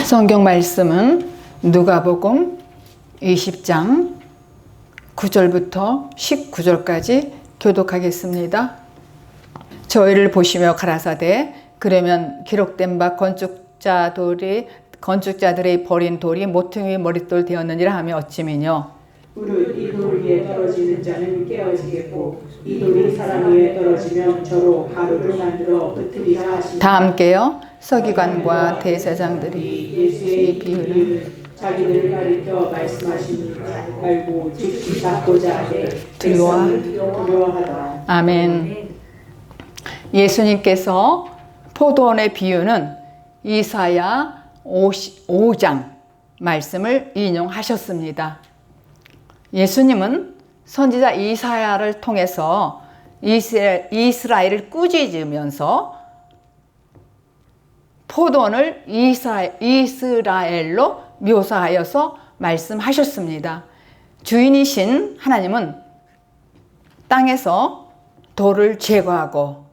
성경 말씀은 누가복음 20장 9절부터 19절까지 교독하겠습니다. 저희를 보시며 가라사대 그러면 기록된 바 건축자들의 버린 돌이 모퉁이 머릿돌 되었느니라 하며 어찌미뇨. 무릇 이 돌 위에 떨어지는 자는 깨어지겠고 이 돌이 사람 위에 떨어지면 저로 가루를 만들어 흩으리라 하시니. 다 함께요. 서기관과 대제사장들이 예수의 비유를 자기들을 가리켜 말씀하시니 알고 즉시 받고자 하되 두려워하더라. 아멘. 예수님께서 포도원의 비유는 이사야 55장 말씀을 인용하셨습니다. 예수님은 선지자 이사야를 통해서 이스라엘을 꾸짖으면서 포도원을 이스라엘로 묘사하여서 말씀하셨습니다. 주인이신 하나님은 땅에서 돌을 제거하고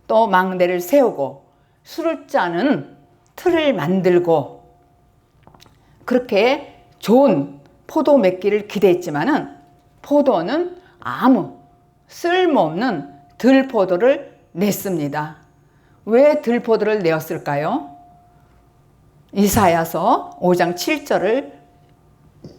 또 망대를 세우고 술을 짜는 틀을 만들고 그렇게 좋은 포도 맺기를 기대했지만은 포도원은 아무 쓸모없는 들포도를 냈습니다. 왜 들포도를 내었을까요? 이사야서 5장 7절을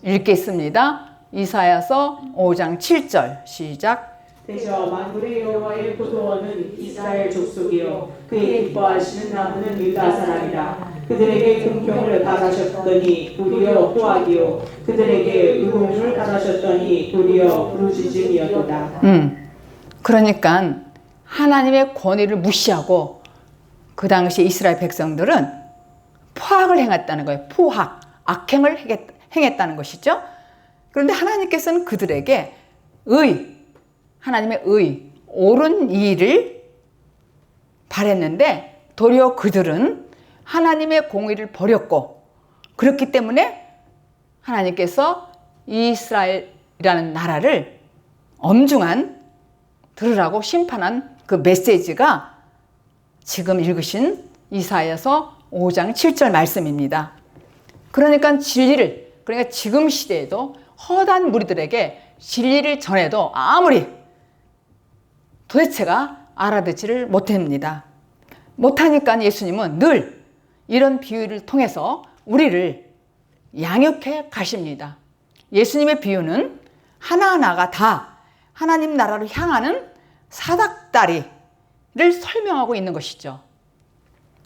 읽겠습니다. 이사야서 5장 7절 시작. 대저 만군의 여호와의 포도원은 이스라엘 족속이요 그의 기뻐하시는 나무는 유다 사람이라. 그들에게 공평을 받으셨더니 도리어 호악이요 그들에게 의공을 받으셨더니 도리어 부르짖음이었도다. 그러니까 하나님의 권위를 무시하고 그 당시 이스라엘 백성들은 포악을 행했다는 거예요. 포악, 악행을 행했다는 것이죠. 그런데 하나님께서는 그들에게 하나님의 옳은 일을 바랬는데 도리어 그들은 하나님의 공의를 버렸고 그렇기 때문에 하나님께서 이스라엘이라는 나라를 엄중한 들으라고 심판한 그 메시지가 지금 읽으신 이사야서 5장 7절 말씀입니다. 그러니까 그러니까 지금 시대에도 허다한 무리들에게 진리를 전해도 아무리 도대체가 알아듣지를 못합니다. 못하니까 예수님은 늘 이런 비유를 통해서 우리를 양육해 가십니다. 예수님의 비유는 하나하나가 다 하나님 나라로 향하는 사닥다리를 설명하고 있는 것이죠.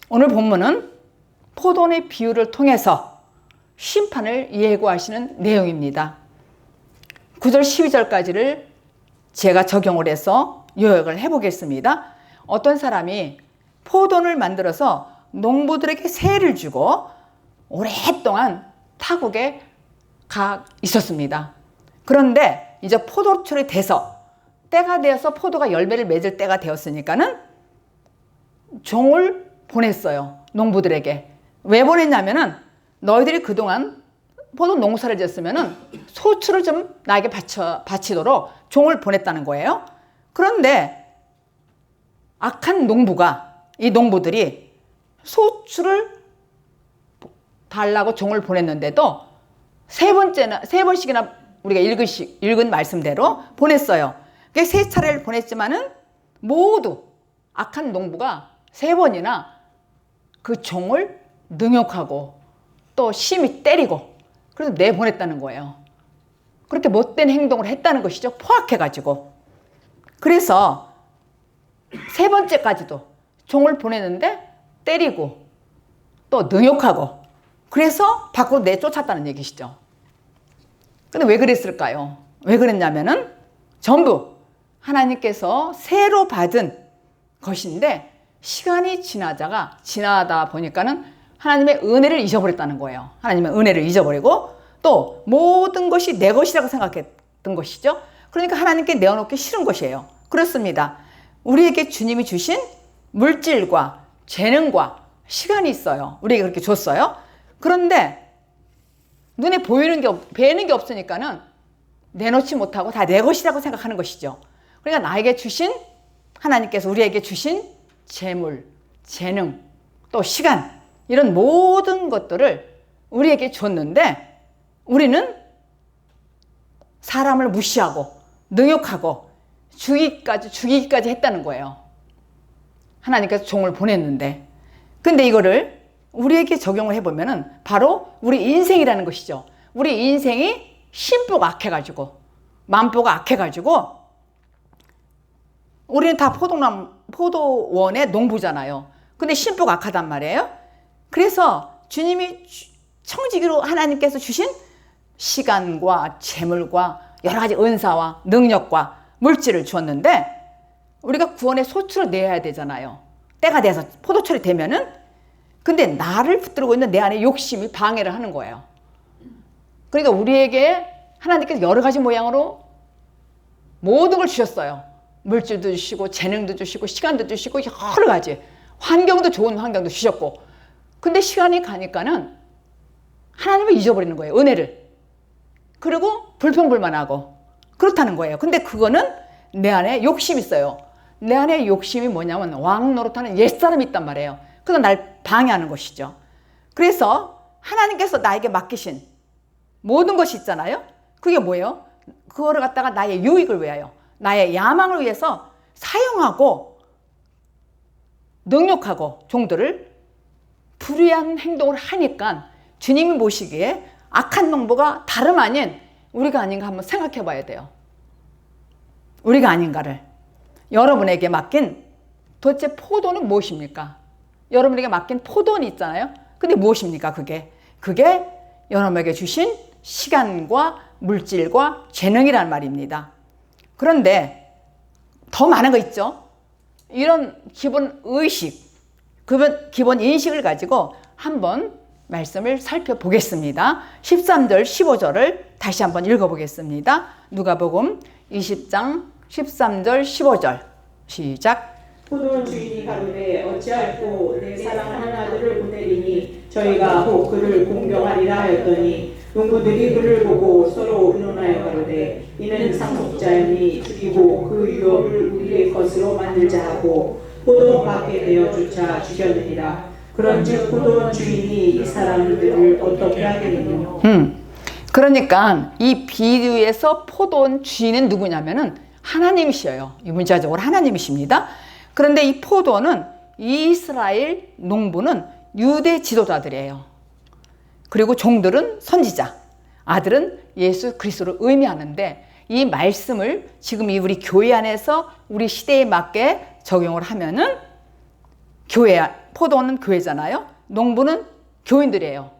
오늘 본문은 포도원의 비유를 통해서 심판을 예고하시는 내용입니다. 9절 12절까지를 제가 적용을 해서 요약을 해보겠습니다. 어떤 사람이 포도원을 만들어서 농부들에게 세를 주고 오랫동안 타국에 가 있었습니다. 그런데 이제 포도철이 돼서 때가 되어서 포도가 열매를 맺을 때가 되었으니까는 종을 보냈어요. 농부들에게. 왜 보냈냐면은 너희들이 그동안 포도 농사를 지었으면은 소출을 좀 나에게 바치도록 종을 보냈다는 거예요. 그런데 악한 이 농부들이 소출을 달라고 종을 보냈는데도 세 번씩이나 우리가 읽은 말씀대로 보냈어요. 그게 세 차례를 보냈지만은 모두 악한 농부가 세 번이나 그 종을 능욕하고 또 심히 때리고 그래서 내보냈다는 거예요. 그렇게 못된 행동을 했다는 것이죠. 포악해가지고. 그래서 세 번째까지도 종을 보냈는데 때리고 또 능욕하고 그래서 밖으로 내쫓았다는 얘기시죠. 근데 왜 그랬을까요? 왜 그랬냐면은 전부 하나님께서 새로 받은 것인데 시간이 지나다 보니까는 하나님의 은혜를 잊어버렸다는 거예요. 하나님의 은혜를 잊어버리고 또 모든 것이 내 것이라고 생각했던 것이죠. 그러니까 하나님께 내어놓기 싫은 것이에요. 그렇습니다. 우리에게 주님이 주신 물질과 재능과 시간이 있어요. 우리에게 그렇게 줬어요. 그런데 눈에 배이는 게 없으니까는 내놓지 못하고 다 내 것이라고 생각하는 것이죠. 그러니까 하나님께서 우리에게 주신 재물, 재능, 또 시간 이런 모든 것들을 우리에게 줬는데 우리는 사람을 무시하고 능욕하고 죽이기까지 했다는 거예요. 하나님께서 종을 보냈는데. 근데 이거를 우리에게 적용을 해보면은 바로 우리 인생이라는 것이죠. 우리 인생이 심보가 악해가지고, 만보가 악해가지고, 우리는 다 포도원의 농부잖아요. 근데 심보가 악하단 말이에요. 그래서 주님이 청지기로 하나님께서 주신 시간과 재물과 여러 가지 은사와 능력과 물질을 주었는데 우리가 구원의 소출을 내야 되잖아요. 때가 돼서 포도철이 되면은. 근데 나를 붙들고 있는 내 안에 욕심이 방해를 하는 거예요. 그러니까 우리에게 하나님께서 여러 가지 모양으로 모든 걸 주셨어요. 물질도 주시고 재능도 주시고 시간도 주시고 여러 가지 환경도 좋은 환경도 주셨고. 근데 시간이 가니까는 하나님을 잊어버리는 거예요. 은혜를. 그리고 불평불만하고 그렇다는 거예요. 근데 그거는 내 안에 욕심이 있어요. 내 안에 욕심이 뭐냐면 왕 노릇하는 옛사람이 있단 말이에요. 그래서 날 방해하는 것이죠. 그래서 하나님께서 나에게 맡기신 모든 것이 있잖아요. 그게 뭐예요? 그거를 갖다가 나의 유익을 위하여, 나의 야망을 위해서 사용하고 능욕하고 종들을 불의한 행동을 하니까 주님이 보시기에 악한 농부가 다름 아닌 우리가 아닌가 한번 생각해 봐야 돼요. 우리가 아닌가를. 여러분에게 맡긴 도대체 포도는 무엇입니까? 여러분에게 맡긴 포도원이 있잖아요. 근데 무엇입니까? 그게 여러분에게 주신 시간과 물질과 재능이란 말입니다. 그런데 더 많은 거 있죠. 이런 기본 의식, 기본 인식을 가지고 한번 말씀을 살펴보겠습니다. 13절, 15절을 다시 한번 읽어보겠습니다. 누가복음 20장 13절, 15절 시작. 포도원 주인이 가로되 어찌할꼬 내 사랑하는 아들을 보내리니 저희가 혹 그를 공경하리라 하였더니 농부들이 그를 보고 서로 의논하여 가로되 이는 상속자이니 죽이고 그 유업을 우리의 것으로 만들자 하고 포도원 밖에 내어주자 죽였느니라. 그런즉 포도원 주인이 이 사람들을 어떻게 하겠느냐. 그러니까 이 비유에서 포도원 주인은 누구냐면은 하나님이셔요. 문자적으로 하나님이십니다. 그런데 이 포도원은 이스라엘 농부는 유대 지도자들이에요. 그리고 종들은 선지자, 아들은 예수 그리스도를 의미하는데 이 말씀을 지금 이 우리 교회 안에서 우리 시대에 맞게 적용을 하면은 포도원은 교회잖아요. 농부는 교인들이에요.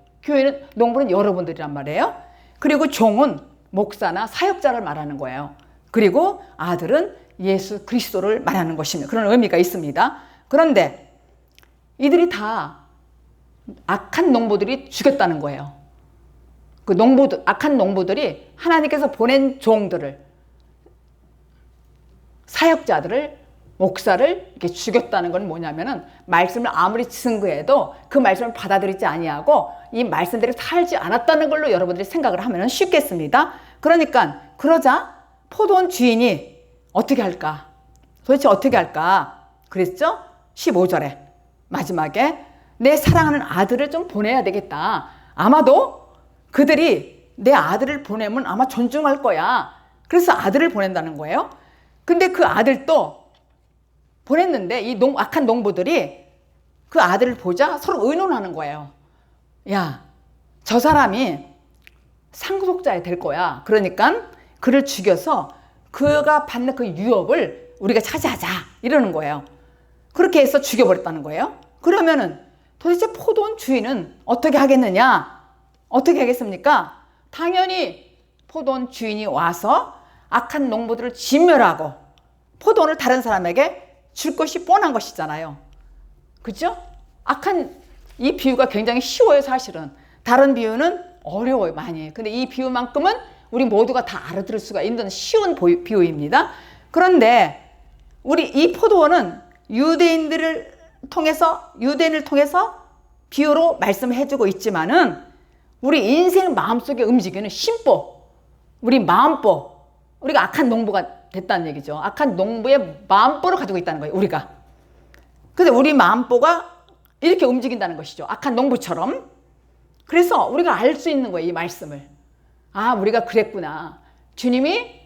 농부는 여러분들이란 말이에요. 그리고 종은 목사나 사역자를 말하는 거예요. 그리고 아들은 예수 그리스도를 말하는 것입니다. 그런 의미가 있습니다. 그런데 이들이 다 악한 농부들이 죽였다는 거예요. 악한 농부들이 하나님께서 보낸 종들을, 사역자들을, 목사를 이렇게 죽였다는 건 뭐냐면은 말씀을 아무리 증거해도 그 말씀을 받아들이지 아니하고 이 말씀대로 살지 않았다는 걸로 여러분들이 생각을 하면 쉽겠습니다. 그러니까 그러자 포도원 주인이 어떻게 할까? 도대체 어떻게 할까? 그랬죠? 15절에 마지막에 내 사랑하는 아들을 좀 보내야 되겠다. 아마도 그들이 내 아들을 보내면 아마 존중할 거야. 그래서 아들을 보낸다는 거예요. 근데 그 아들도 보냈는데 이 악한 농부들이 그 아들을 보자 서로 의논하는 거예요. 야, 저 사람이 상속자가 될 거야. 그러니까 그를 죽여서 그가 받는 그 유업을 우리가 차지하자 이러는 거예요. 그렇게 해서 죽여버렸다는 거예요. 그러면은 도대체 포도원 주인은 어떻게 하겠느냐? 어떻게 하겠습니까? 당연히 포도원 주인이 와서 악한 농부들을 진멸하고 포도원을 다른 사람에게 줄 것이 뻔한 것이잖아요. 그죠? 이 비유가 굉장히 쉬워요, 사실은. 다른 비유는 어려워요, 많이. 근데 이 비유만큼은 우리 모두가 다 알아들을 수가 있는 쉬운 비유입니다. 그런데 이 포도원은 유대인을 통해서 비유로 말씀해주고 있지만은 우리 인생 마음속에 움직이는 심보, 우리 마음보, 우리가 악한 농부가 됐다는 얘기죠. 악한 농부의 마음보를 가지고 있다는 거예요, 우리가. 근데 우리 마음보가 이렇게 움직인다는 것이죠. 악한 농부처럼. 그래서 우리가 알 수 있는 거예요, 이 말씀을. 아, 우리가 그랬구나. 주님이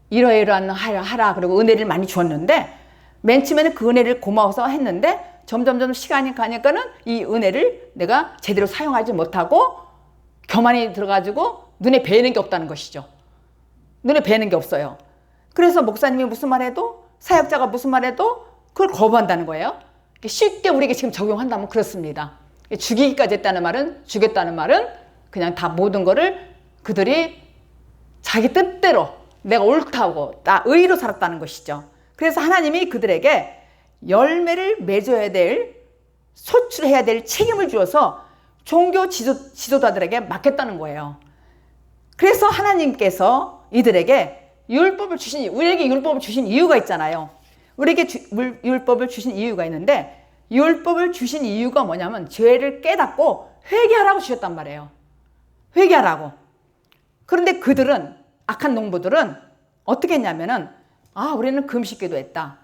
이러이러한 하라 그리고 은혜를 많이 주었는데 맨 처음에는 그 은혜를 고마워서 했는데 점점 시간이 가니까는 이 은혜를 내가 제대로 사용하지 못하고 교만이 들어가지고 눈에 뵈는 게 없다는 것이죠. 눈에 뵈는 게 없어요. 그래서 목사님이 무슨 말해도 사역자가 무슨 말해도 그걸 거부한다는 거예요. 쉽게 우리에게 지금 적용한다면 그렇습니다. 죽이기까지 했다는 말은, 죽였다는 말은 그냥 다 모든 거를 그들이 자기 뜻대로 내가 옳다고 나 의로 살았다는 것이죠. 그래서 하나님이 그들에게 열매를 맺어야 될, 소출해야 될 책임을 주어서 종교 지도자들에게 맡겼다는 거예요. 그래서 하나님께서 이들에게 율법을 주신, 우리에게 율법을 주신 이유가 있잖아요. 우리에게 율법을 주신 이유가 있는데 율법을 주신 이유가 뭐냐면 죄를 깨닫고 회개하라고 주셨단 말이에요. 회개하라고. 그런데 그들은, 악한 농부들은 어떻게 했냐면은 우리는 금식기도 했다.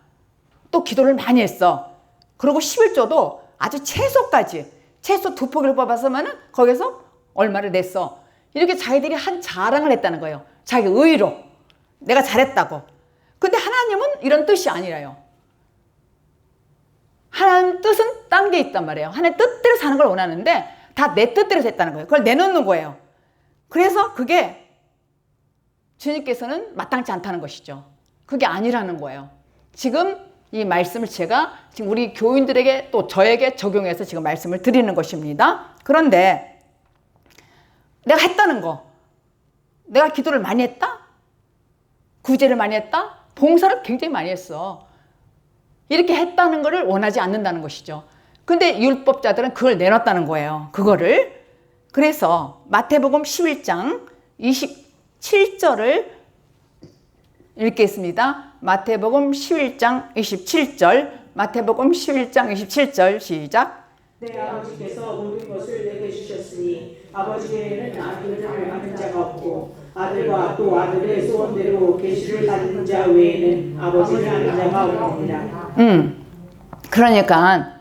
또 기도를 많이 했어. 그리고 11조도 아주 채소까지 채소 2포기를 뽑았으면은 거기서 얼마를 냈어. 이렇게 자기들이 한 자랑을 했다는 거예요. 자기 의로 내가 잘했다고. 근데 하나님은 이런 뜻이 아니라요. 하나님 뜻은 딴 게 있단 말이에요. 하나님 뜻대로 사는 걸 원하는데 다 내 뜻대로 됐다는 거예요. 그걸 내놓는 거예요. 그래서 그게 주님께서는 마땅치 않다는 것이죠. 그게 아니라는 거예요. 지금 이 말씀을 제가 지금 우리 교인들에게 또 저에게 적용해서 지금 말씀을 드리는 것입니다. 그런데 내가 했다는 거, 내가 기도를 많이 했다? 구제를 많이 했다? 봉사를 굉장히 많이 했어. 이렇게 했다는 것을 원하지 않는다는 것이죠. 근데 율법자들은 그걸 내놨다는 거예요. 그거를. 그래서 마태복음 11장 27절을 읽겠습니다. 마태복음 11장 27절, 마태복음 11장 27절 시작. 내 아버지께서 모든 것을 내게 주셨으니 아버지 외에는 아들을 아는 자가 없고 아들과 또 아들의 소원대로 계시를 받는 자 외에는 아버지를 아는 자가 없느니라. 그러니까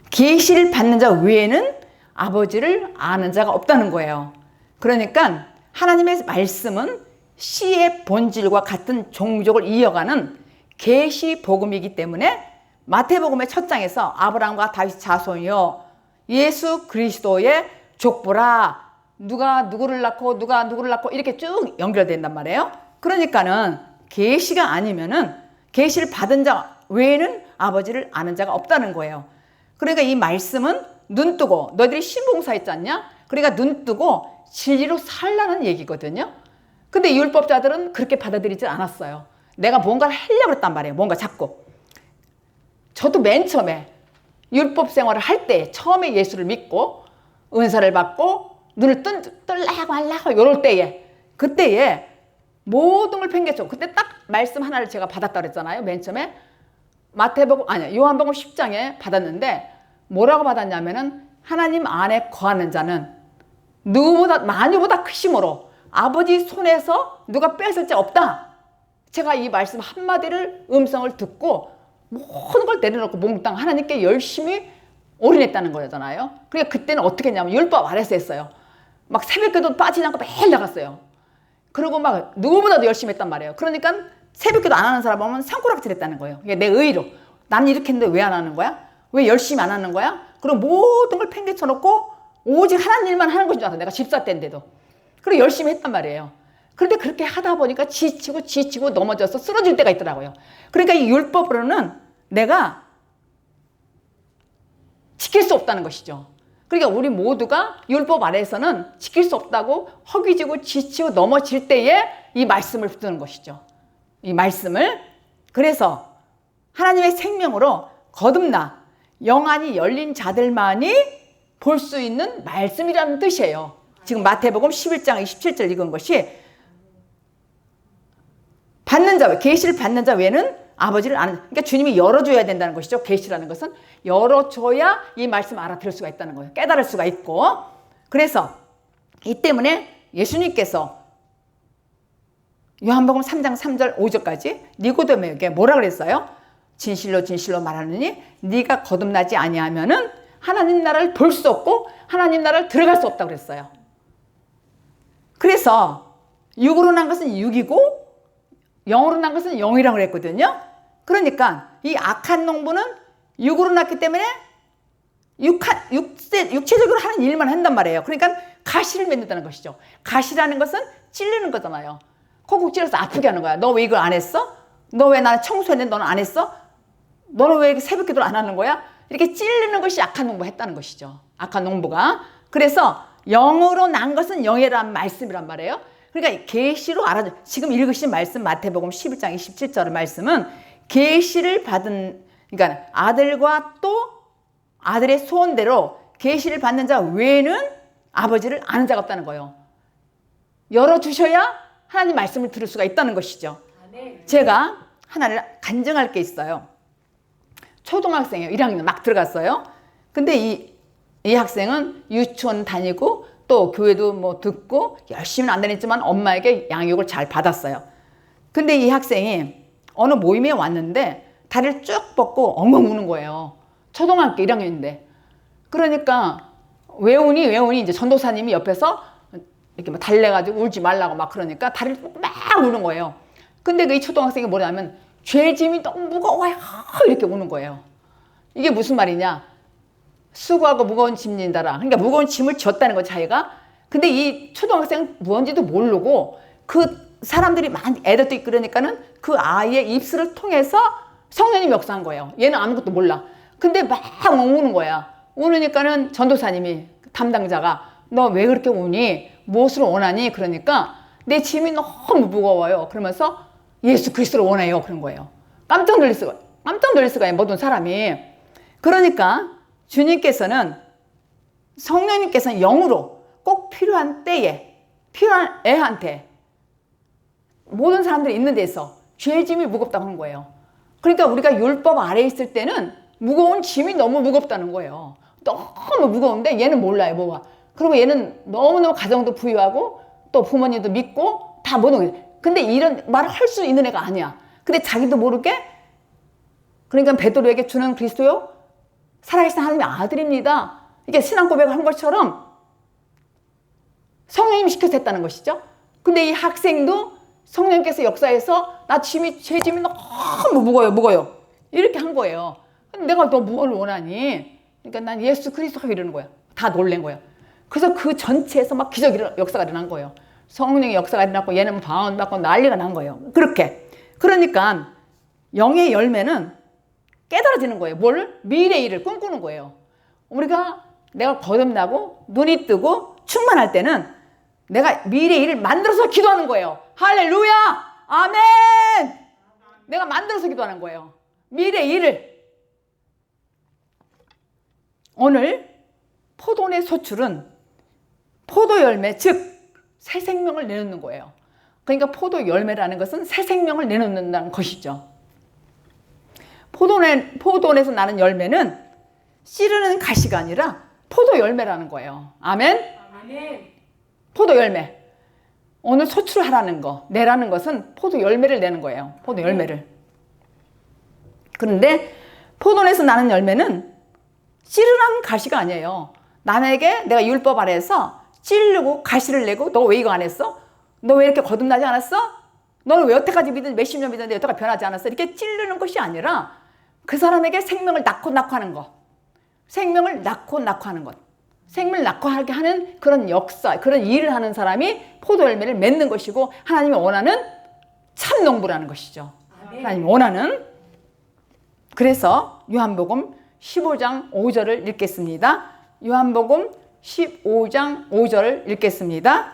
계시를 받는 자 외에는 아버지를 아는 자가 없다는 거예요. 그러니까 하나님의 말씀은 씨의 본질과 같은 종족을 이어가는 계시 복음이기 때문에 마태복음의 첫 장에서 아브라함과 다윗 자손이요 예수 그리스도의 족보라, 누가 누구를 낳고 누가 누구를 낳고 이렇게 쭉 연결된단 말이에요. 그러니까는 계시가 아니면은 계시를 받은 자 외에는 아버지를 아는 자가 없다는 거예요. 그러니까 이 말씀은 눈 뜨고, 너희들이 신봉사 했지 않냐? 그러니까 눈 뜨고 진리로 살라는 얘기거든요. 근데 율법자들은 그렇게 받아들이지 않았어요. 내가 뭔가를 하려고 했단 말이에요. 뭔가 자꾸. 저도 맨 처음에 율법 생활을 할 때, 처음에 예수를 믿고 은사를 받고 눈을 뜰라고 하려고 이럴 때에, 그때에 모든 걸 팽개쳐. 그때 딱 말씀 하나를 제가 받았다 그랬잖아요. 맨 처음에 요한복음 10장에 받았는데 뭐라고 받았냐면은 하나님 안에 거하는 자는 누구보다 만유보다 크심으로 아버지 손에서 누가 뺏을 자 없다. 제가 이 말씀 한마디를 음성을 듣고 모든 걸 내려놓고 몽땅 하나님께 열심히 올인했다는 거잖아요. 그러니까 그때는 어떻게 했냐면 율법 아래서 했어요. 막 새벽기도 빠지지 않고 매일 나갔어요. 그리고 막 누구보다도 열심히 했단 말이에요. 그러니까 새벽기도 안 하는 사람 보면 산꾸락질 했다는 거예요. 내 의로. 나는 이렇게 했는데 왜 안 하는 거야? 왜 열심히 안 하는 거야? 그리고 모든 걸 팽개쳐 놓고 오직 하나님 일만 하는 것인 줄 알았어. 내가 집사 때인데도. 그리고 열심히 했단 말이에요. 그런데 그렇게 하다 보니까 지치고 넘어져서 쓰러질 때가 있더라고요. 그러니까 이 율법으로는 내가 지킬 수 없다는 것이죠. 그러니까 우리 모두가 율법 아래에서는 지킬 수 없다고 허기지고 지치고 넘어질 때에 이 말씀을 붙드는 것이죠. 이 말씀을. 그래서 하나님의 생명으로 거듭나 영안이 열린 자들만이 볼 수 있는 말씀이라는 뜻이에요. 지금 마태복음 11장 27절 읽은 것이 받는 자, 계시를 받는 자 외에는 아버지를 아는, 그러니까 주님이 열어줘야 된다는 것이죠. 계시라는 것은 열어줘야 이 말씀 알아들을 수가 있다는 거예요. 깨달을 수가 있고. 그래서 이 때문에 예수님께서 요한복음 3장 3절 5절까지 니고데모에게 뭐라 그랬어요? 진실로 진실로 말하느니 네가 거듭나지 아니하면은 하나님 나라를 볼 수 없고 하나님 나라를 들어갈 수 없다고 그랬어요. 그래서 육으로 난 것은 육이고 영으로 난 것은 영이라고 그랬거든요. 그러니까 이 악한 농부는 육으로 났기 때문에 육체적으로 하는 일만 한단 말이에요. 그러니까 가시를 맺는다는 것이죠. 가시라는 것은 찌르는 거잖아요. 콕콕 찔러서 아프게 하는 거야. 너 왜 이걸 안 했어? 너 왜 나는 청소했는데 너는 안 했어? 너는 왜 새벽 기도를 안 하는 거야? 이렇게 찌르는 것이 악한 농부가 했다는 것이죠. 악한 농부가. 그래서 영으로 난 것은 영이란 말씀이란 말이에요. 그러니까 계시로 알아줘. 지금 읽으신 말씀 마태복음 11장 27절 말씀은 계시를 받은, 그러니까 아들과 또 아들의 소원대로 계시를 받는 자 외에는 아버지를 아는 자가 없다는 거예요. 열어주셔야 하나님 말씀을 들을 수가 있다는 것이죠. 제가 하나를 간증할 게 있어요. 초등학생이에요. 1학년 막 들어갔어요. 근데 이 학생은 유치원 다니고 또 교회도 뭐 듣고 열심히는 안 다녔지만 엄마에게 양육을 잘 받았어요. 근데 이 학생이 어느 모임에 왔는데 다리를 쭉 뻗고 엉엉 우는 거예요. 초등학교 1학년인데. 그러니까 왜 우니 이제 전도사님이 옆에서 이렇게 막 달래가지고 울지 말라고 막 그러니까 다리를 막 우는 거예요. 근데 그 이 초등학생이 뭐냐면 죄짐이 너무 무거워요. 이렇게 우는 거예요. 이게 무슨 말이냐. 수고하고 무거운 짐 진다라. 그러니까 무거운 짐을 졌다는 거 자기가. 근데 이 초등학생은 뭔지도 모르고 그 사람들이 많이 애들도 있고 그러니까는 그 아이의 입술을 통해서 성령님이 역사한 거예요. 얘는 아무것도 몰라. 근데 막 우는 거야. 우니까는 전도사님이 담당자가 너 왜 그렇게 우니? 무엇을 원하니? 그러니까 내 짐이 너무 무거워요. 그러면서 예수 그리스도를 원해요. 그런 거예요. 깜짝 놀랄 수가 모든 사람이. 그러니까 주님께서는 성령님께서는 영으로 꼭 필요한 때에 필요한 애한테 모든 사람들이 있는 데서 죄짐이 무겁다고 하는 거예요. 그러니까 우리가 율법 아래에 있을 때는 무거운 짐이 너무 무겁다는 거예요. 너무 무거운데 얘는 몰라요. 뭐가. 그리고 얘는 너무너무 가정도 부유하고 또 부모님도 믿고 다 모든 거예요. 근데 이런 말을 할 수 있는 애가 아니야. 근데 자기도 모르게 그러니까 베드로에게 주는 그리스도요 살아계신 하나님의 아들입니다. 이게 신앙 고백을 한 것처럼 성령님이 시켜서 했다는 것이죠. 근데 이 학생도 성령님께서 역사해서 나 죄짐이 너무 무거워요. 이렇게 한 거예요. 내가 너 뭘 원하니? 그러니까 난 예수 그리스도가 이러는 거야. 다 놀란 거야. 그래서 그 전체에서 막 역사가 일어난 거예요. 성령의 역사가 일어났고 얘는 방언받고 난리가 난 거예요. 그렇게. 그러니까 영의 열매는 깨달아지는 거예요. 뭘? 미래의 일을 꿈꾸는 거예요. 내가 거듭나고 눈이 뜨고 충만할 때는 내가 미래의 일을 만들어서 기도하는 거예요. 할렐루야! 아멘! 내가 만들어서 기도하는 거예요. 미래의 일을. 오늘 포도원의 소출은 포도 열매, 즉 새 생명을 내놓는 거예요. 그러니까 포도 열매라는 것은 새 생명을 내놓는다는 것이죠. 포도원에서 나는 열매는 씨르는 가시가 아니라 포도 열매라는 거예요. 아멘? 아멘. 포도 열매. 오늘 소출하라는 거, 내라는 것은 포도 열매를 내는 거예요. 포도 열매를. 그런데 포도원에서 나는 열매는 씨르는 가시가 아니에요. 남에게 내가 율법 아래에서 찌르고 가시를 내고 너 왜 이거 안 했어? 너 왜 이렇게 거듭나지 않았어? 너는 왜 여태까지 몇십 년 믿었는데 여태까지 변하지 않았어? 이렇게 찌르는 것이 아니라 그 사람에게 생명을 낳고 하는 것. 생명을 낳고 하는 것. 생명을 낳고 하게 하는 그런 역사, 그런 일을 하는 사람이 포도 열매를 맺는 것이고 하나님이 원하는 참 농부라는 것이죠. 하나님이 원하는. 그래서 요한복음 15장 5절을 읽겠습니다. 요한복음 15장 5절을 읽겠습니다.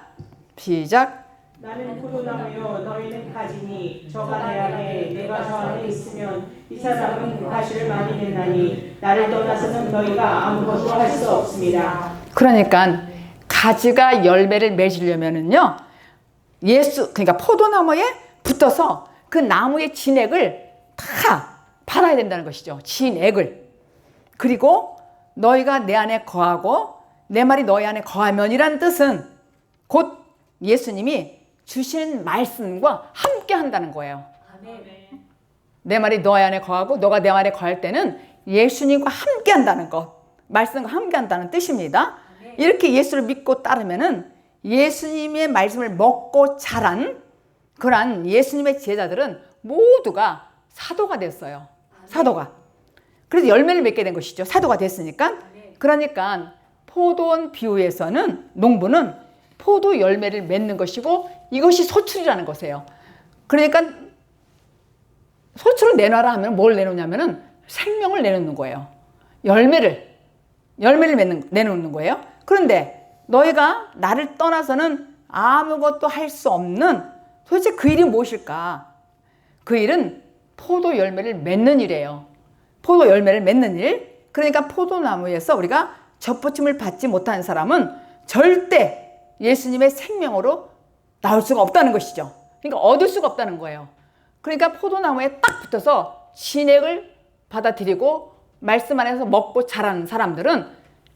시작. 나는 포도나무요 너희는 가지니 저가 내 안에 내가 저 안에 있으면 이 사람은 가시를 많이 낸다니 나를 떠나서는 너희가 아무것도 할 수 없습니다. 그러니까 가지가 열매를 맺으려면은요 그러니까 포도나무에 붙어서 그 나무의 진액을 다 받아야 된다는 것이죠. 진액을. 그리고 너희가 내 안에 거하고 내 말이 너희 안에 거하면이란 뜻은 곧 예수님이 주신 말씀과 함께 한다는 거예요. 내 말이 너희 안에 거하고 너가 내 말에 거할 때는 예수님과 함께 한다는 것. 말씀과 함께한다는 뜻입니다. 이렇게 예수를 믿고 따르면은 예수님의 말씀을 먹고 자란 그러한 예수님의 제자들은 모두가 사도가 됐어요. 사도가. 그래서 열매를 맺게 된 것이죠. 사도가 됐으니까. 그러니까 포도원 비유에서는 농부는 포도 열매를 맺는 것이고 이것이 소출이라는 것이에요. 그러니까 소출을 내놔라 하면 뭘 내놓냐면은 생명을 내놓는 거예요. 열매를 내놓는 거예요. 그런데 너희가 나를 떠나서는 아무것도 할 수 없는 도대체 그 일이 무엇일까? 그 일은 포도 열매를 맺는 일이에요. 포도 열매를 맺는 일. 그러니까 포도나무에서 우리가 젖붙임을 받지 못한 사람은 절대 예수님의 생명으로 나올 수가 없다는 것이죠. 그러니까 얻을 수가 없다는 거예요. 그러니까 포도나무에 딱 붙어서 진액을 받아들이고 말씀 안에서 먹고 자라는 사람들은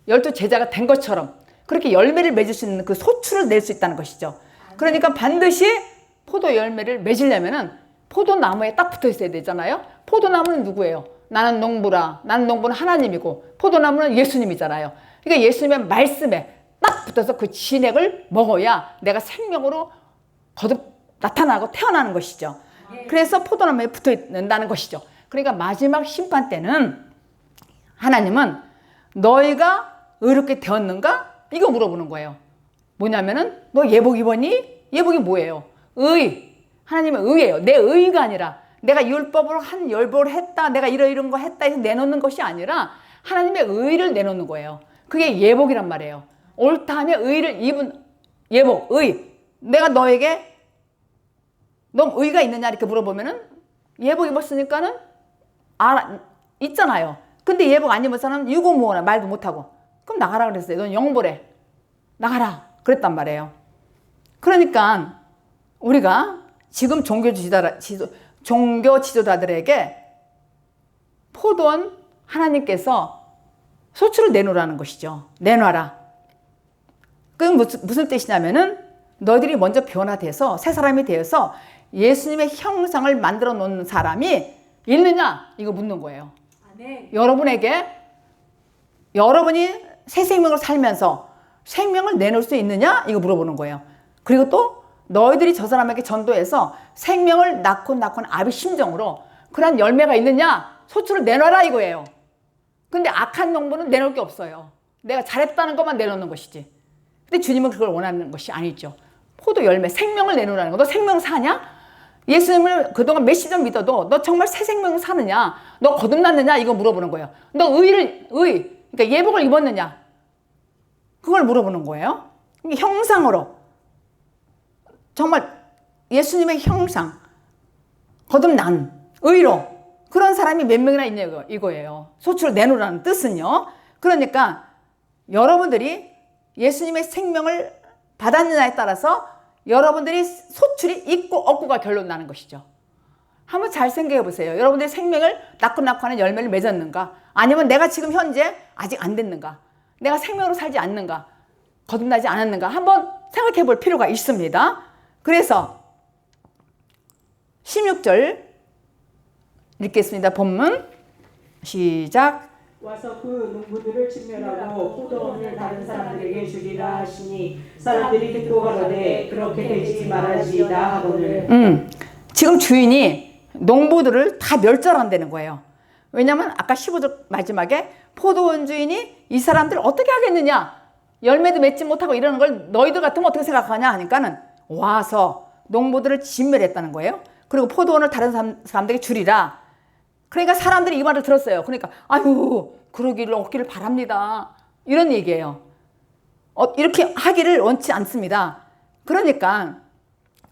12 제자가 된 것처럼 그렇게 열매를 맺을 수 있는 그 소출을 낼 수 있다는 것이죠. 그러니까 반드시 포도 열매를 맺으려면은 포도나무에 딱 붙어 있어야 되잖아요. 포도나무는 누구예요? 나는 농부라. 나는 농부는 하나님이고 포도나무는 예수님이잖아요. 그러니까 예수님의 말씀에 딱 붙어서 그 진액을 먹어야 내가 생명으로 거듭 나타나고 태어나는 것이죠. 그래서 포도나무에 붙어 있는다는 것이죠. 그러니까 마지막 심판 때는 하나님은 너희가 의롭게 되었는가? 이거 물어보는 거예요. 뭐냐면은 너 예복 입었니? 예복이 뭐예요? 의. 하나님의 의예요. 내 의가 아니라 내가 율법으로 한 열복을 했다. 내가 이런 거 했다 해서 내놓는 것이 아니라 하나님의 의를 내놓는 거예요. 그게 예복이란 말이에요. 옳다 하며 의를 입은 예복, 의. 내가 너에게 너 의가 있느냐 이렇게 물어보면은 예복 입었으니까는 있잖아요. 근데 예복 안 입은 사람은 유고무원해. 말도 못하고. 그럼 나가라 그랬어요. 넌 영보래. 나가라. 그랬단 말이에요. 그러니까 우리가 지금 종교 지도자들에게 포도원 하나님께서 소출을 내놓으라는 것이죠. 내놔라. 그게 무슨 뜻이냐면은 너희들이 먼저 변화돼서 새 사람이 되어서 예수님의 형상을 만들어 놓는 사람이 있느냐? 이거 묻는 거예요. 네. 여러분이 새 생명을 살면서 생명을 내놓을 수 있느냐? 이거 물어보는 거예요. 그리고 또 너희들이 저 사람에게 전도해서 생명을 낳고 아비 심정으로 그런 열매가 있느냐? 소출을 내놔라 이거예요. 근데 악한 농부는 내놓을 게 없어요. 내가 잘했다는 것만 내놓는 것이지. 근데 주님은 그걸 원하는 것이 아니죠. 포도 열매, 생명을 내놓으라는 거. 너 생명 사냐? 예수님을 그동안 몇십 년 믿어도 너 정말 새 생명을 사느냐? 너 거듭났느냐? 이거 물어보는 거예요. 너 그러니까 예복을 입었느냐? 그걸 물어보는 거예요. 형상으로. 정말 예수님의 형상, 거듭난, 의로. 그런 사람이 몇 명이나 있냐 이거예요. 소출을 내놓으라는 뜻은요. 그러니까 여러분들이 예수님의 생명을 받았느냐에 따라서 여러분들이 소출이 있고 없고가 결론 나는 것이죠. 한번 잘 생각해 보세요. 여러분들이 생명을 낳고 하는 열매를 맺었는가? 아니면 내가 지금 현재 아직 안 됐는가? 내가 생명으로 살지 않는가? 거듭나지 않았는가? 한번 생각해 볼 필요가 있습니다. 그래서 16절 읽겠습니다. 본문 시작. 와서 그 농부들을 진멸하고 포도원을 다른 사람들에게 주리라 하시니 사람들이 듣고 가로되 그렇게 되지 말아지이다 하거늘. 지금 주인이 농부들을 다 멸절한다는 거예요. 왜냐하면 아까 15절 마지막에 포도원 주인이 이 사람들을 어떻게 하겠느냐, 열매도 맺지 못하고 이러는 걸 너희들 같으면 어떻게 생각하냐 하니까는 와서 농부들을 진멸했다는 거예요. 그리고 포도원을 다른 사람들에게 주리라. 그러니까 사람들이 이 말을 들었어요. 그러니까 아유 그러기를 얻기를 바랍니다. 이런 얘기예요. 이렇게 하기를 원치 않습니다. 그러니까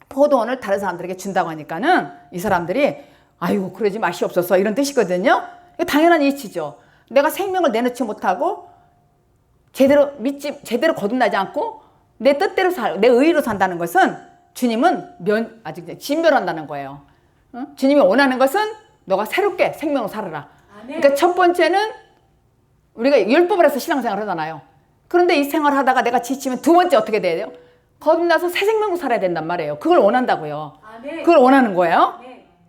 포도원을 다른 사람들에게 준다고 하니까는 이 사람들이 아유 그러지 마시옵소서 이런 뜻이거든요. 이거 당연한 이치죠. 내가 생명을 내놓지 못하고 제대로 거듭나지 않고 내 뜻대로 내 의로 산다는 것은 주님은 아직 진멸한다는 거예요. 주님이 원하는 것은 너가 새롭게 생명을 살아라. 그러니까 첫 번째는 우리가 율법을 해서 신앙생활을 하잖아요. 그런데 이 생활을 하다가 내가 지치면 두 번째 어떻게 돼야 돼요? 거듭나서 새 생명을 살아야 된단 말이에요. 그걸 원한다고요. 그걸 원하는 거예요.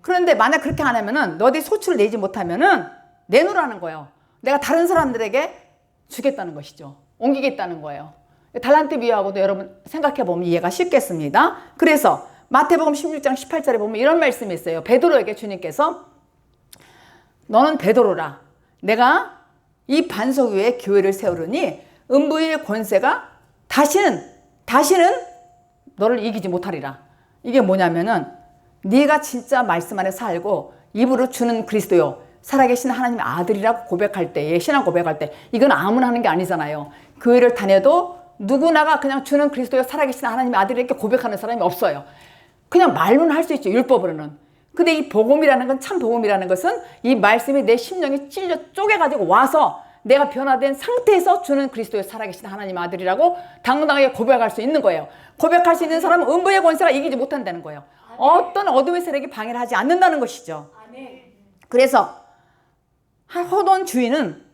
그런데 만약 그렇게 안 하면은 너희들이 소출을 내지 못하면은 내놓으라는 거예요. 내가 다른 사람들에게 주겠다는 것이죠. 옮기겠다는 거예요. 달란트 비유하고도 여러분 생각해 보면 이해가 쉽겠습니다. 그래서 마태복음 16장 18절에 보면 이런 말씀이 있어요. 베드로에게 주님께서 너는 베드로라. 내가 이 반석 위에 교회를 세우르니 음부의 권세가 다시는 너를 이기지 못하리라. 이게 뭐냐면은 네가 진짜 말씀 안에 살고 입으로 주는 그리스도요 살아계신 하나님의 아들이라고 고백할 때에 신앙 고백할 때 이건 아무나 하는 게 아니잖아요. 교회를 다녀도 누구나가 그냥 주는 그리스도요 살아계신 하나님의 아들이 이렇게 고백하는 사람이 없어요. 그냥 말로는 할 수 있죠. 율법으로는. 근데 이 복음이라는 건 참 복음이라는 것은 이 말씀이 내 심령에 찔려 쪼개가지고 와서 내가 변화된 상태에서 주는 그리스도의 살아계신 하나님 아들이라고 당당하게 고백할 수 있는 거예요. 고백할 수 있는 사람은 음부의 권세가 이기지 못한다는 거예요. 어떤 어둠의 세력이 방해를 하지 않는다는 것이죠. 그래서 호돈 주인은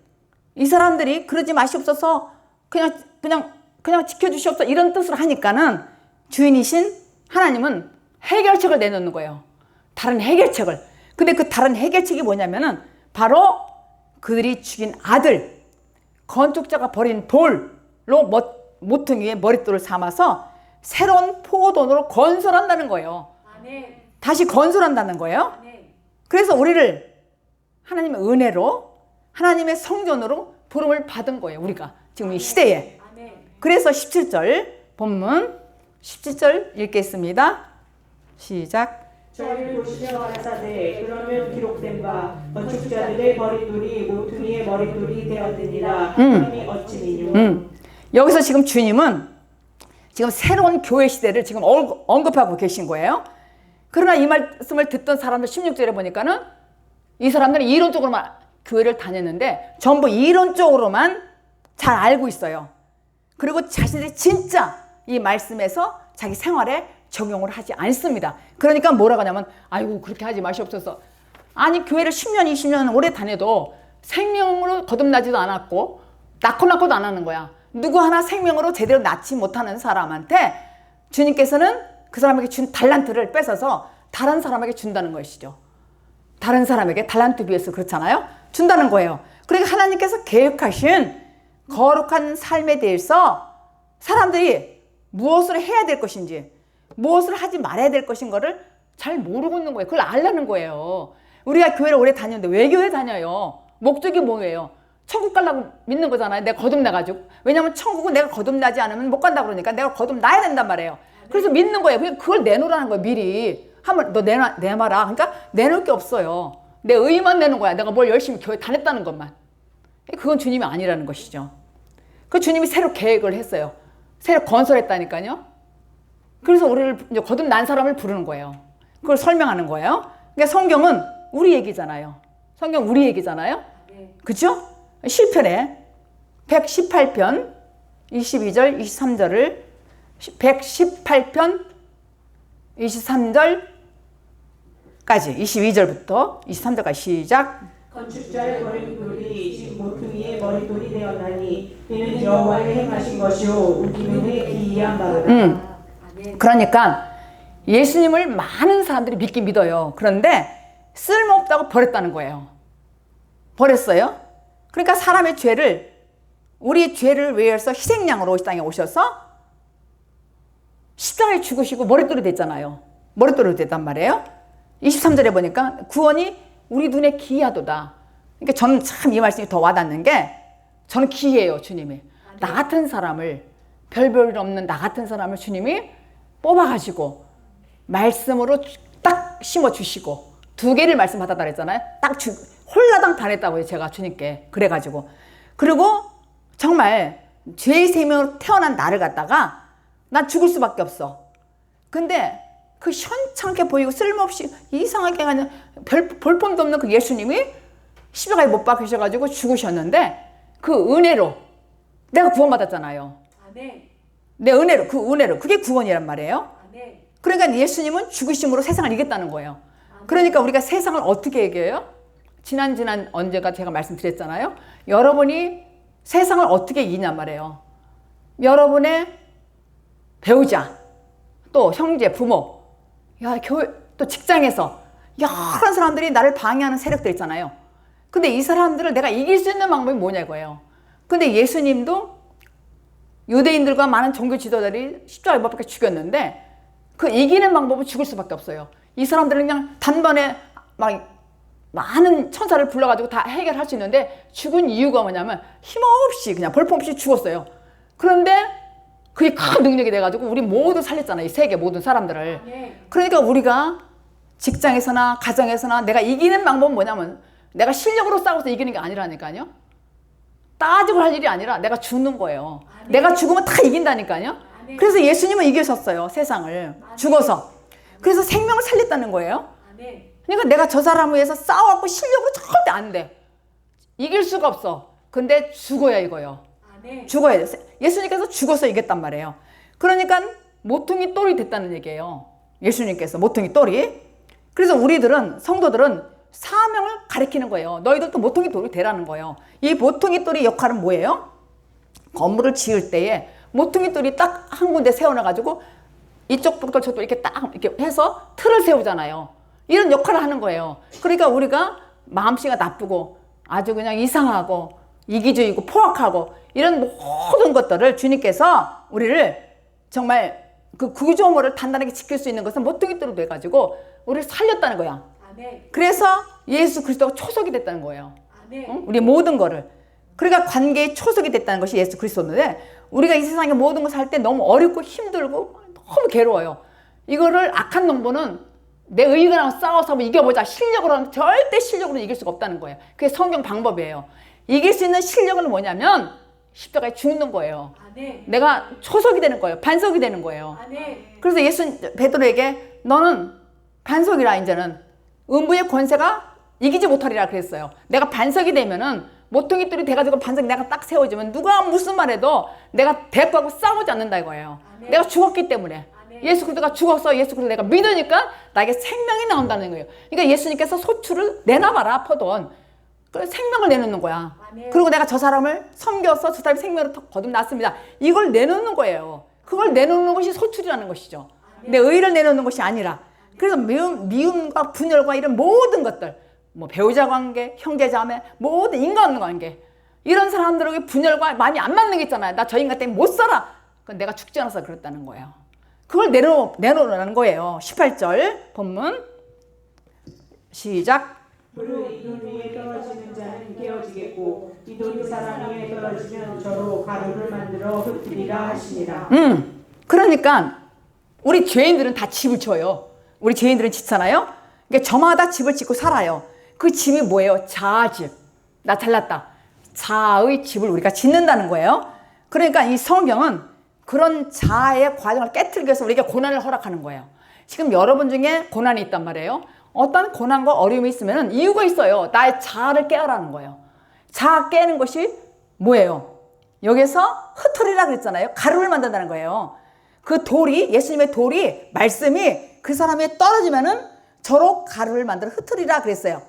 이 사람들이 그러지 마시옵소서 그냥 지켜주시옵소서 이런 뜻으로 하니까는 주인이신 하나님은 해결책을 내놓는 거예요. 다른 해결책을. 근데 그 다른 해결책이 뭐냐면은 바로 그들이 죽인 아들 건축자가 버린 돌로 모퉁이에 머릿돌을 삼아서 새로운 포도원으로 건설한다는 거예요. 다시 건설한다는 거예요. 그래서 우리를 하나님의 은혜로 하나님의 성전으로 부름을 받은 거예요. 우리가 지금 이 시대에. 그래서 17절 본문 17절 읽겠습니다. 시작. 저희를 보시며 가라사대 그러면 기록된 바 건축자들의 머릿돌이 모퉁이의 머릿돌이 되었느니라 하나님이 어찌 미뇨. 여기서 지금 주님은 지금 새로운 교회 시대를 지금 언급하고 계신 거예요. 그러나 이 말씀을 듣던 사람들 16절에 보니까는 이 사람들은 이론적으로만 교회를 다녔는데 전부 이론적으로만 잘 알고 있어요. 그리고 자신들이 진짜 이 말씀에서 자기 생활에 적용을 하지 않습니다. 그러니까 뭐라고 하냐면 아이고 그렇게 하지 마시옵소서. 아니 교회를 10년 20년 오래 다녀도 생명으로 거듭나지도 않았고 낳고도 안 하는 거야. 누구 하나 생명으로 제대로 낳지 못하는 사람한테 주님께서는 그 사람에게 준 달란트를 뺏어서 다른 사람에게 준다는 것이죠. 다른 사람에게 달란트 비해서 그렇잖아요. 준다는 거예요. 그러니까 하나님께서 계획하신 거룩한 삶에 대해서 사람들이 무엇을 해야 될 것인지 무엇을 하지 말아야 될 것인 거를 잘 모르고 있는 거예요. 그걸 알라는 거예요. 우리가 교회를 오래 다녔는데 왜 교회 다녀요? 목적이 뭐예요? 천국 가려고 믿는 거잖아요. 내가 거듭나가지고. 왜냐하면 천국은 내가 거듭나지 않으면 못 간다고 그러니까 내가 거듭나야 된단 말이에요. 그래서 믿는 거예요. 그걸 내놓으라는 거예요. 미리. 한번 너 내놔라. 그러니까 내놓을 게 없어요. 내 의만 내는 거야. 내가 뭘 열심히 교회 다녔다는 것만. 그건 주님이 아니라는 것이죠. 그 주님이 새로 계획을 했어요. 새로 건설했다니까요. 그래서 우리를 이제 거듭난 사람을 부르는 거예요. 그걸 설명하는 거예요. 그러니까 성경은 우리 얘기잖아요. 성경 우리 얘기잖아요. 그죠? 시편에 118편 22절 23절을 118편 23절까지 22절부터 23절까지 시작. 건축자의 버린 돌이 지금 모퉁이의 머릿돌이 되었나니 이는 여호와의 행하신 것이요 우기면에 기이한 바로다. 그러니까 예수님을 많은 사람들이 믿긴 믿어요. 그런데 쓸모없다고 버렸다는 거예요. 버렸어요. 그러니까 사람의 죄를 우리 죄를 위해서 희생양으로 이 땅에 오셔서 십자가에 죽으시고 머릿돌이 됐잖아요. 머릿돌이 됐단 말이에요. 23절에 보니까 구원이 우리 눈에 기이하도다. 그러니까 저는 참 이 말씀이 더 와닿는 게 저는 기이해요. 주님이. 나 같은 사람을 별별 없는 나 같은 사람을 주님이 뽑아가지고 말씀으로 딱 심어주시고 2개를 말씀 받았다 그랬잖아요. 딱 홀라당 다냈다고요. 제가 주님께. 그래가지고. 그리고 정말 죄의 생명으로 태어난 나를 갖다가 난 죽을 수밖에 없어. 근데 그 현찮게 보이고 쓸모없이 이상하게 그냥 볼품도 없는 그 예수님이 십자가에 못 박히셔가지고 죽으셨는데 그 은혜로 내가 구원받았잖아요. 내 은혜로 그 은혜로 그게 구원이란 말이에요. 그러니까 예수님은 죽으심으로 세상을 이겼다는 거예요. 그러니까 우리가 세상을 어떻게 이겨요? 지난 언제가 제가 말씀드렸잖아요. 여러분이 세상을 어떻게 이기냔 말이에요. 여러분의 배우자, 또 형제, 부모, 교회, 또 직장에서 여러 사람들이 나를 방해하는 세력들 있잖아요. 근데 이 사람들을 내가 이길 수 있는 방법이 뭐냐 이거예요. 근데 예수님도 유대인들과 많은 종교 지도자들이 십자가에 못 박혀 죽였는데 그 이기는 방법은 죽을 수밖에 없어요. 이 사람들은 그냥 단번에 막 많은 천사를 불러가지고 다 해결할 수 있는데 죽은 이유가 뭐냐면 힘없이 그냥 볼품없이 죽었어요. 그런데 그게 큰 능력이 돼가지고 우리 모두 살렸잖아요. 이 세계 모든 사람들을. 그러니까 우리가 직장에서나 가정에서나 내가 이기는 방법은 뭐냐면 내가 실력으로 싸워서 이기는 게 아니라니까요. 따지고 할 일이 아니라 내가 죽는 거예요. 내가 죽으면 다 이긴다니까요. 그래서 예수님은 이기셨어요. 세상을. 죽어서. 그래서 생명을 살렸다는 거예요. 그러니까 내가 저 사람을 위해서 싸워갖고 실력으로 절대 안 돼. 이길 수가 없어. 근데 죽어야 이거요. 죽어야 돼. 예수님께서 죽어서 이겼단 말이에요. 그러니까 모퉁이 돌이 됐다는 얘기예요. 예수님께서 모퉁이 돌이. 그래서 우리들은 성도들은 사명을 가리키는 거예요. 너희들도 모퉁이 돌이 되라는 거예요. 이 모퉁이 돌의 역할은 뭐예요? 건물을 지을 때에 모퉁이 돌이 딱 한 군데 세워놔가지고 이쪽 돌 저쪽 이렇게 딱 이렇게 해서 틀을 세우잖아요. 이런 역할을 하는 거예요. 그러니까 우리가 마음씨가 나쁘고 아주 그냥 이상하고 이기주의고 포악하고 이런 모든 것들을 주님께서 우리를 정말 그 구조물을 단단하게 지킬 수 있는 것은 모퉁이 돌로 돼가지고 우리를 살렸다는 거야. 그래서 예수 그리스도가 초석이 됐다는 거예요. 응? 우리 모든 거를. 그러니까 관계의 초석이 됐다는 것이 예수 그리스도인데 우리가 이 세상에 모든 것을 할 때 너무 어렵고 힘들고 너무 괴로워요. 이거를 악한 농부는 내 의견하고 싸워서 한번 이겨보자. 실력으로는 절대 실력으로는 이길 수가 없다는 거예요. 그게 성경 방법이에요. 이길 수 있는 실력은 뭐냐면 십자가에 죽는 거예요. 내가 초석이 되는 거예요. 반석이 되는 거예요. 그래서 예수 베드로에게 너는 반석이라 이제는 음부의 권세가 이기지 못하리라 그랬어요. 내가 반석이 되면은 모퉁이 돌이 돼가지고 반석 내가 딱 세워지면 누가 무슨 말해도 내가 대꾸하고 싸우지 않는다 이거예요. 내가 죽었기 때문에. 예수 그리스도가 죽었어. 예수 그리스도 내가 믿으니까 나에게 생명이 나온다는 거예요. 그러니까 예수님께서 소출을 내놔봐라 포도원. 그래서 생명을 내놓는 거야. 그리고 내가 저 사람을 섬겨서 저 사람이 생명을 거듭났습니다. 이걸 내놓는 거예요. 그걸 내놓는 것이 소출이라는 것이죠. 내 의를 내놓는 것이 아니라. 그래서 미움과 분열과 이런 모든 것들, 뭐 배우자 관계, 형제 자매, 모든 인간 관계, 이런 사람들에게 분열과 마음이 안 맞는 게 있잖아요. 나 저 인간 때문에 못 살아. 그건 내가 죽지 않아서 그랬다는 거예요. 그걸 내놓으라는 거예요. 18절 본문 시작. 무릇 이돈 위에 떨어지는 자는 깨어지겠고 이돈이 사람 위에 떨어지면 저로 가루를 만들어 흩으리라 하시니라. 그러니까 우리 죄인들은 다 집을 쳐요. 우리 죄인들은 짓잖아요. 그러니까 저마다 집을 짓고 살아요. 그 집이 뭐예요? 자아집. 나 잘났다. 자아의 집을 우리가 짓는다는 거예요. 그러니까 이 성경은 그런 자아의 과정을 깨트리기 위해서 우리에게 고난을 허락하는 거예요. 지금 여러분 중에 고난이 있단 말이에요. 어떤 고난과 어려움이 있으면 이유가 있어요. 나의 자아를 깨라는 거예요. 자아 깨는 것이 뭐예요? 여기서 흩으리라 그랬잖아요. 가루를 만든다는 거예요. 그 돌이, 예수님의 돌이, 말씀이 그 사람에 떨어지면은 저로 가루를 만들어 흩으리라 그랬어요.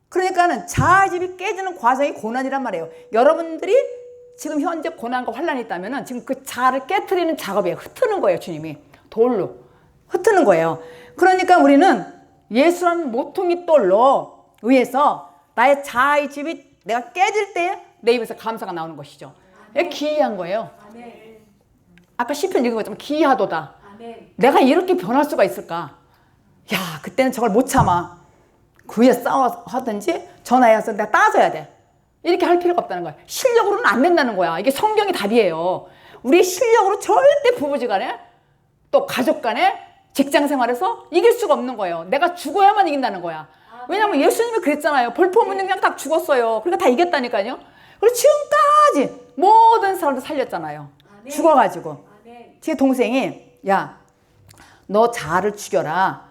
그러니까는 자아집이 깨지는 과정이 고난이란 말이에요. 여러분들이 지금 현재 고난과 환란이 있다면은 지금 그 자아를 깨트리는 작업이에요. 흩트는 거예요. 주님이 돌로 흩트는 거예요. 그러니까 우리는 예수라는 모퉁이 돌로 의해서 나의 자아의 집이 내가 깨질 때 내 입에서 감사가 나오는 것이죠. 이게 기이한 거예요. 아까 시편 읽은 것처럼 기이하도다. 내가 이렇게 변할 수가 있을까? 야, 그때는 저걸 못 참아. 그 위에 싸워하든지 전화해서 내가 따져야 돼. 이렇게 할 필요가 없다는 거야. 실력으로는 안 된다는 거야. 이게 성경이 답이에요. 우리 실력으로 절대 부부지간에 또 가족 간에 직장 생활에서 이길 수가 없는 거예요. 내가 죽어야만 이긴다는 거야. 왜냐면 예수님이 그랬잖아요. 볼품없는 그냥 딱 죽었어요. 그러니까 다 이겼다니까요. 그리고 지금까지 모든 사람들 살렸잖아요. 죽어가지고. 제 동생이 야, 너 자아를 죽여라.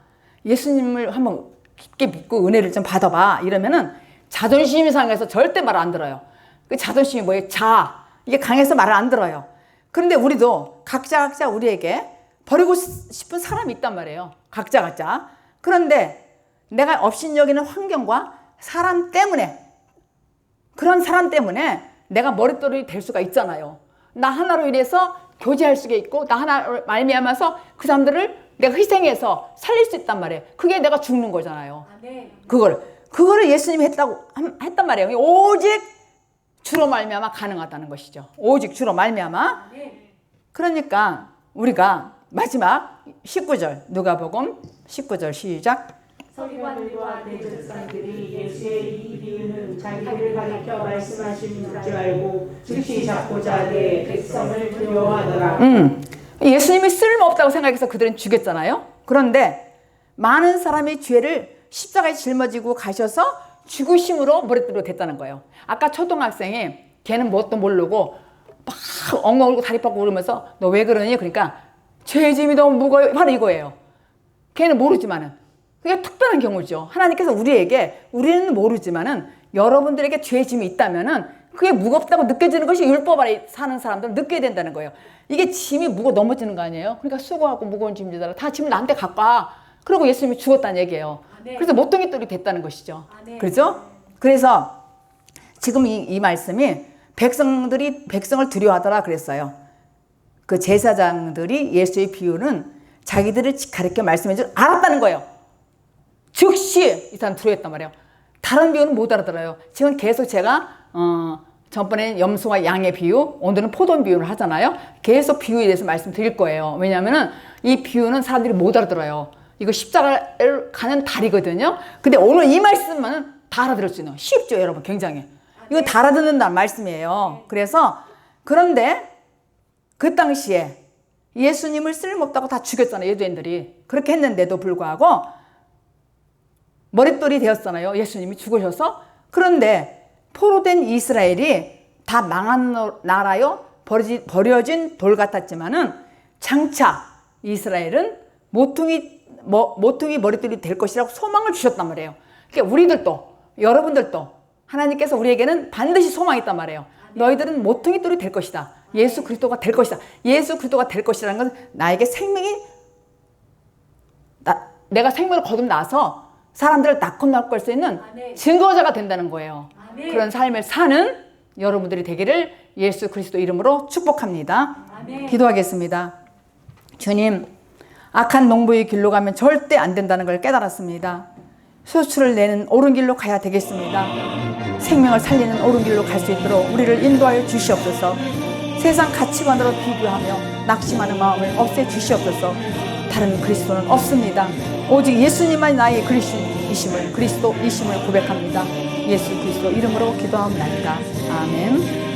예수님을 한번 깊게 믿고 은혜를 좀 받아봐. 이러면은 자존심이 상해서 절대 말 안 들어요. 그 자존심이 뭐예요? 자아. 이게 강해서 말을 안 들어요. 그런데 우리도 각자 우리에게 버리고 싶은 사람이 있단 말이에요. 각자. 그런데 내가 업신여기는 환경과 사람 때문에, 그런 사람 때문에 내가 머릿돌이 될 수가 있잖아요. 나 하나로 인해서 교제할 수가 있고, 나 하나로 말미암아서 그 사람들을 내가 희생해서 살릴 수 있단 말이에요. 그게 내가 죽는 거잖아요. 그거를 예수님이 했단 말이에요. 오직 주로 말미암아 가능하다는 것이죠. 오직 주로 말미암아. 그러니까 우리가 마지막 19절 누가복음 19절 시작. 서기관들과 대제사장들이 예수의 이 비유는 자기를 가리켜 말씀하신 줄 알고 즉시 잡고자 하되 백성을 두려워하더라. 예수님이 쓸모없다고 생각해서 그들은 죽였잖아요. 그런데 많은 사람이 죄를 십자가에 짊어지고 가셔서 죽으심으로 머릿대로 됐다는 거예요. 아까 초등학생이 걔는 뭣도 모르고 막 엉엉 울고 다리 뻗고 울으면서 너 왜 그러니? 그러니까 죄의 짐이 너무 무거워요. 바로 이거예요. 걔는 모르지만은 그게 특별한 경우죠. 하나님께서 우리에게 우리는 모르지만은 여러분들에게 죄의 짐이 있다면은 그게 무겁다고 느껴지는 것이 율법 아래 사는 사람들은 느껴야 된다는 거예요. 이게 짐이 넘어지는 거 아니에요? 그러니까 수고하고 무거운 짐들아 다 짐을 나한테 갖고 와. 그러고 예수님이 죽었다는 얘기예요. 그래서 모퉁이 돌이 됐다는 것이죠. 그렇죠? 그래서 지금 이 말씀이 백성을 두려워하더라 그랬어요. 그 제사장들이 예수의 비유는 자기들을 가르쳐 말씀해 줄 알았다는 거예요. 즉시 이 사람 두려워했단 말이에요. 다른 비유는 못 알아들어요. 지금 계속 제가 전번에 염소와 양의 비유, 오늘은 포도 비유를 하잖아요. 계속 비유에 대해서 말씀드릴 거예요. 왜냐하면 이 비유는 사람들이 못 알아들어요. 이거 십자가를 가는 다리거든요. 근데 오늘 이 말씀은 다 알아들을 수 있는 쉽죠, 여러분. 굉장히. 이건 다 알아듣는다는 말씀이에요. 그래서 그런데 그 당시에 예수님을 쓸모없다고 다 죽였잖아요. 유대인들이. 그렇게 했는데도 불구하고 머릿돌이 되었잖아요. 예수님이 죽으셔서. 그런데 포로된 이스라엘이 다 망한 나라요. 버려진 돌 같았지만은 장차 이스라엘은 모퉁이 머릿돌이 될 것이라고 소망을 주셨단 말이에요. 그러니까 우리들도 여러분들도 하나님께서 우리에게는 반드시 소망이 있단 말이에요. 너희들은 모퉁이 돌이 될 것이다. 예수 그리스도가 될 것이다. 예수 그리스도가 될 것이라는 건 나에게 내가 생명을 거듭 나서 사람들을 낳고 할 수 있는 증거자가 된다는 거예요. 그런 삶을 사는 여러분들이 되기를 예수 그리스도 이름으로 축복합니다. 기도하겠습니다. 주님, 악한 농부의 길로 가면 절대 안 된다는 걸 깨달았습니다. 수출을 내는 옳은 길로 가야 되겠습니다. 생명을 살리는 옳은 길로 갈 수 있도록 우리를 인도하여 주시옵소서. 세상 가치관으로 비교하며 낙심하는 마음을 없애 주시옵소서. 다른 그리스도는 없습니다. 오직 예수님만이 나의 그리스도이심을 고백합니다. 예수 그리스도 이름으로 기도합니다. 아멘.